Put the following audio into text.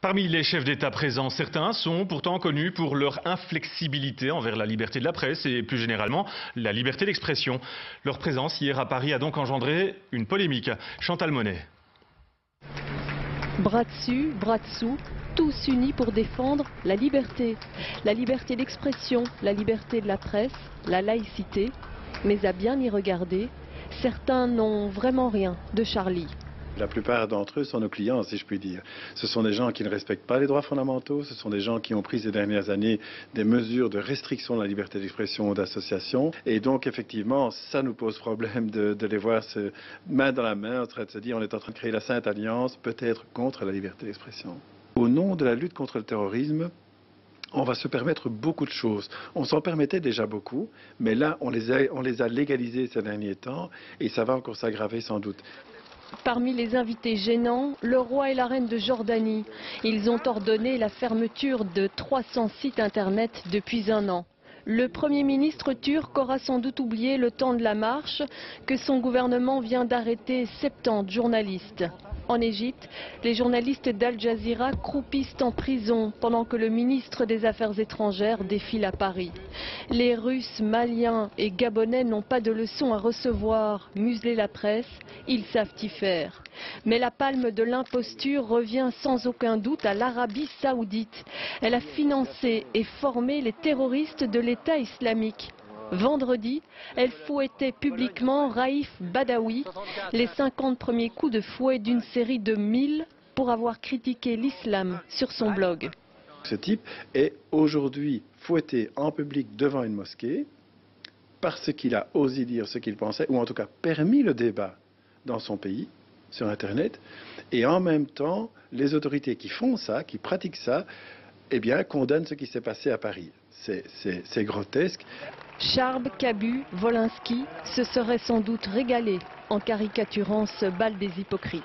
Parmi les chefs d'État présents, certains sont pourtant connus pour leur inflexibilité envers la liberté de la presse et plus généralement la liberté d'expression. Leur présence hier à Paris a donc engendré une polémique. Chantal Monet. Bras dessus, bras dessous, tous unis pour défendre la liberté d'expression, la liberté de la presse, la laïcité. Mais à bien y regarder, certains n'ont vraiment rien de Charlie. La plupart d'entre eux sont nos clients, si je puis dire. Ce sont des gens qui ne respectent pas les droits fondamentaux, ce sont des gens qui ont pris ces dernières années des mesures de restriction de la liberté d'expression ou d'association. Et donc, effectivement, ça nous pose problème de les voir main dans la main en train de se dire on est en train de créer la Sainte Alliance, peut-être contre la liberté d'expression. Au nom de la lutte contre le terrorisme, on va se permettre beaucoup de choses. On s'en permettait déjà beaucoup, mais là, on les a légalisés ces derniers temps et ça va encore s'aggraver sans doute. Parmi les invités gênants, le roi et la reine de Jordanie. Ils ont ordonné la fermeture de 300 sites internet depuis un an. Le Premier ministre turc aura sans doute oublié le temps de la marche que son gouvernement vient d'arrêter 70 journalistes. En Égypte, les journalistes d'Al Jazeera croupissent en prison pendant que le ministre des Affaires étrangères défile à Paris. Les Russes, Maliens et Gabonais n'ont pas de leçons à recevoir. Museler la presse, ils savent y faire. Mais la palme de l'imposture revient sans aucun doute à l'Arabie Saoudite. Elle a financé et formé les terroristes de l'État islamique. Vendredi, elle fouettait publiquement Raif Badawi, les 50 premiers coups de fouet d'une série de 1000 pour avoir critiqué l'islam sur son blog. Ce type est aujourd'hui fouetté en public devant une mosquée parce qu'il a osé dire ce qu'il pensait, ou en tout cas permis le débat dans son pays, sur Internet, et en même temps, les autorités qui font ça, qui pratiquent ça, eh bien, condamnent ce qui s'est passé à Paris. C'est grotesque. Charb, Cabu, Wolinski se seraient sans doute régalés en caricaturant ce bal des hypocrites.